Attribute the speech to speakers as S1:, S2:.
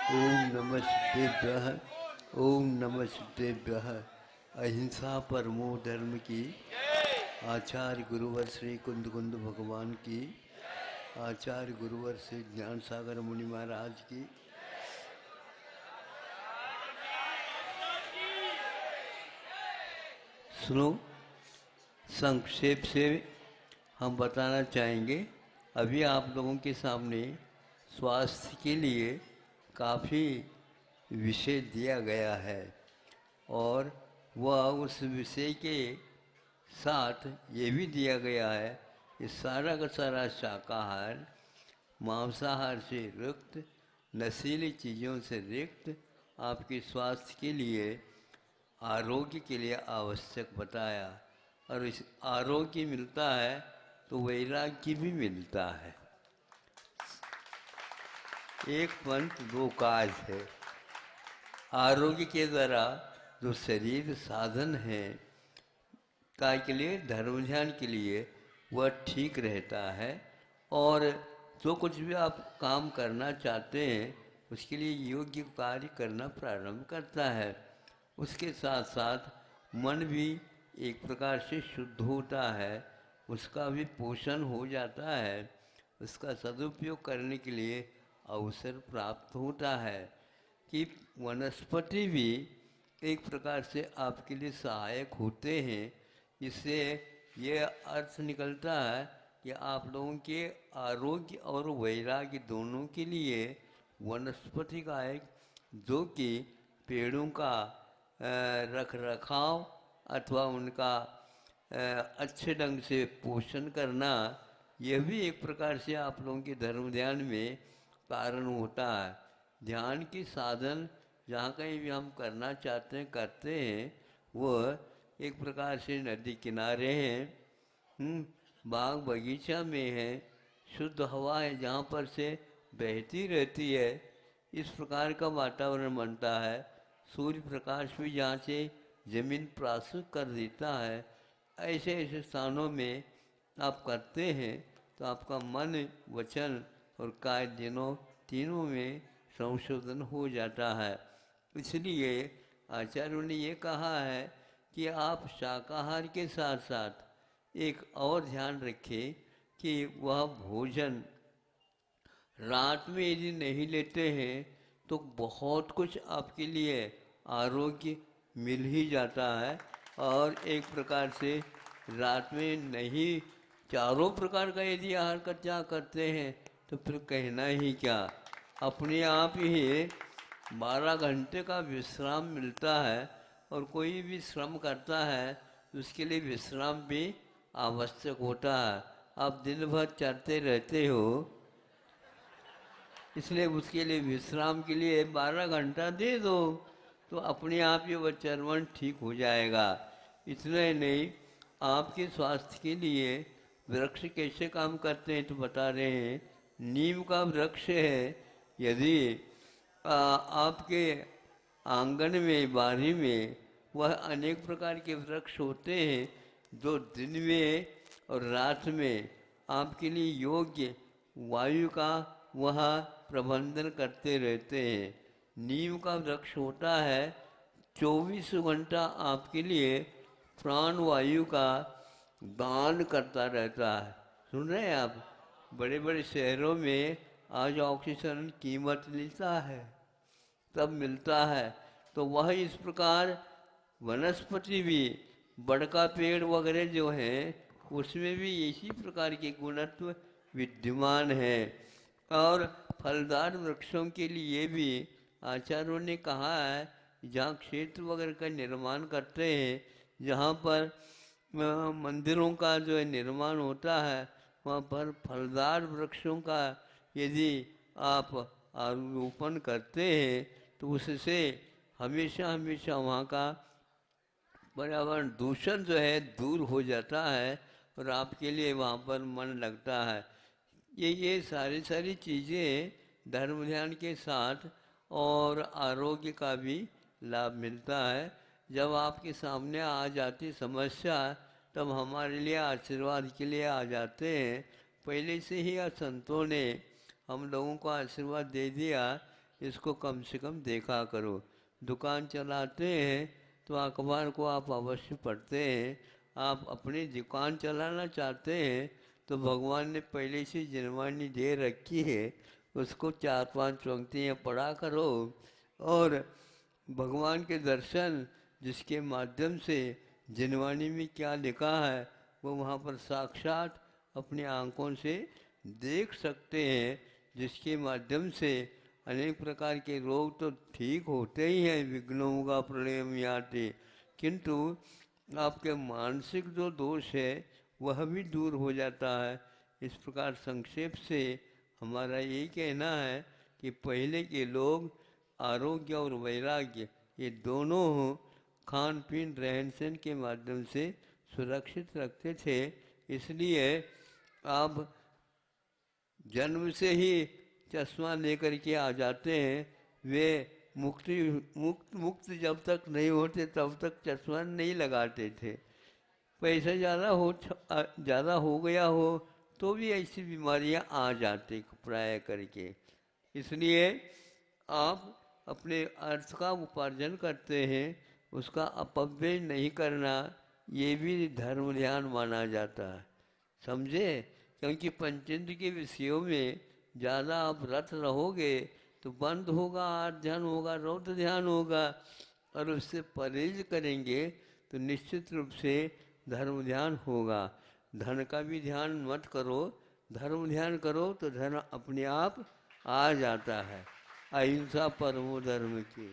S1: ओम नमः सिद्धेभ्यः। ओम नमः सिद्धेभ्यः। अहिंसा परमो धर्म की। आचार्य गुरुवर श्री कुंद कुंद भगवान की। आचार्य गुरुवर श्री ज्ञान सागर मुनि महाराज की। सुनो, संक्षेप से हम बताना चाहेंगे। अभी आप लोगों के सामने स्वास्थ्य के लिए काफ़ी विषय दिया गया है और वह उस विषय के साथ ये भी दिया गया है कि सारा का सारा शाकाहार मांसाहार से युक्त, नशीली चीज़ों से रिक्त आपके स्वास्थ्य के लिए, आरोग्य के लिए आवश्यक बताया। और इस आरोग्य मिलता है तो वैराग्य भी मिलता है। एक पंथ दो काज है। आरोग्य के द्वारा जो शरीर साधन है काय के लिए, धर्म ध्यान के लिए, वह ठीक रहता है और जो कुछ भी आप काम करना चाहते हैं उसके लिए योग्य कार्य करना प्रारंभ करता है। उसके साथ साथ मन भी एक प्रकार से शुद्ध होता है, उसका भी पोषण हो जाता है, उसका सदुपयोग करने के लिए अवसर प्राप्त होता है कि वनस्पति भी एक प्रकार से आपके लिए सहायक होते हैं। इससे ये अर्थ निकलता है कि आप लोगों के आरोग्य और वैराग्य दोनों के लिए वनस्पति का एक, जो कि पेड़ों का रख रखाव अथवा उनका अच्छे ढंग से पोषण करना, यह भी एक प्रकार से आप लोगों के धर्म ध्यान में कारण होता है। ध्यान की साधन जहाँ कहीं भी हम करना चाहते हैं करते हैं, वह एक प्रकार से नदी किनारे हैं, बाग बगीचा में है, शुद्ध हवा है जहाँ पर से बहती रहती है, इस प्रकार का वातावरण बनता है। सूर्य प्रकाश भी जहाँ से जमीन प्रासुक कर देता है, ऐसे ऐसे स्थानों में आप करते हैं तो आपका मन, वचन और काय तीनों में संशोधन हो जाता है। इसलिए आचार्यों ने ये कहा है कि आप शाकाहार के साथ साथ एक और ध्यान रखें कि वह भोजन रात में यदि नहीं लेते हैं तो बहुत कुछ आपके लिए आरोग्य मिल ही जाता है। और एक प्रकार से रात में नहीं, चारों प्रकार का यदि आहार करते हैं तो फिर कहना ही क्या। अपने आप ही 12 घंटे का विश्राम मिलता है और कोई भी श्रम करता है तो उसके लिए विश्राम भी आवश्यक होता है। आप दिन भर चलते रहते हो, इसलिए उसके लिए विश्राम के लिए 12 घंटा दे दो तो अपने आप ही वह चर्वण ठीक हो जाएगा। इतना ही नहीं, आपके स्वास्थ्य के लिए वृक्ष कैसे काम करते हैं तो बता रहे हैं। नीम का वृक्ष है, यदि आपके आंगन में, बारी में, वह अनेक प्रकार के वृक्ष होते हैं जो दिन में और रात में आपके लिए योग्य वायु का वह प्रबंधन करते रहते हैं। नीम का वृक्ष होता है 24 घंटा आपके लिए प्राण वायु का दान करता रहता है। सुन रहे हैं आप? बड़े बड़े शहरों में आज ऑक्सीजन कीमत मिलता है, तब मिलता है। तो वह इस प्रकार वनस्पति भी, बड़का पेड़ वगैरह जो हैं उसमें भी इसी प्रकार के गुणत्व विद्यमान है। और फलदार वृक्षों के लिए भी आचार्यों ने कहा है, जहाँ क्षेत्र वगैरह का निर्माण करते हैं, जहाँ पर मंदिरों का जो है निर्माण होता है, वहाँ पर फलदार वृक्षों का यदि आप आरोपण करते हैं तो उससे हमेशा हमेशा वहाँ का पर्यावरण दूषण जो है दूर हो जाता है और आपके लिए वहाँ पर मन लगता है। ये सारी चीज़ें धर्म ध्यान के साथ और आरोग्य का भी लाभ मिलता है। जब आपके सामने आ जाती समस्या तब हमारे लिए आशीर्वाद के लिए आ जाते हैं। पहले से ही संतों ने हम लोगों को आशीर्वाद दे दिया इसको कम से कम देखा करो। दुकान चलाते हैं तो अखबार को आप अवश्य पढ़ते हैं। आप अपनी दुकान चलाना चाहते हैं तो भगवान ने पहले से जिनवानी दे रखी है, उसको 4-5 पंक्तियाँ पढ़ा करो। और भगवान के दर्शन जिसके माध्यम से जिनवानी में क्या लिखा है वो वहाँ पर साक्षात अपनी आंखों से देख सकते हैं, जिसके माध्यम से अनेक प्रकार के रोग तो ठीक होते ही हैं, विघ्नों का प्रणयम याते, किंतु आपके मानसिक जो दोष है वह भी दूर हो जाता है। इस प्रकार संक्षेप से हमारा यही कहना है कि पहले के लोग आरोग्य और वैराग्य ये दोनों खान पीन रहन सहन के माध्यम से सुरक्षित रखते थे। इसलिए आप जन्म से ही चश्मा लेकर के आ जाते हैं। वे मुक्त जब तक नहीं होते तब तक चश्मा नहीं लगाते थे। पैसा ज़्यादा हो गया हो तो भी ऐसी बीमारियां आ जाती प्राय करके। इसलिए आप अपने अर्थ का उपार्जन करते हैं, उसका अपव्यय नहीं करना, ये भी धर्म ध्यान माना जाता है, समझे। क्योंकि पंचेंद्र के विषयों में ज़्यादा आप रत रहोगे तो बंद होगा, ध्यान होगा, रौद्र ध्यान होगा। और उससे परहेज करेंगे तो निश्चित रूप से धर्म ध्यान होगा। धन का भी ध्यान मत करो, धर्म ध्यान करो तो धन अपने आप आ जाता है। अहिंसा परमो धर्म की।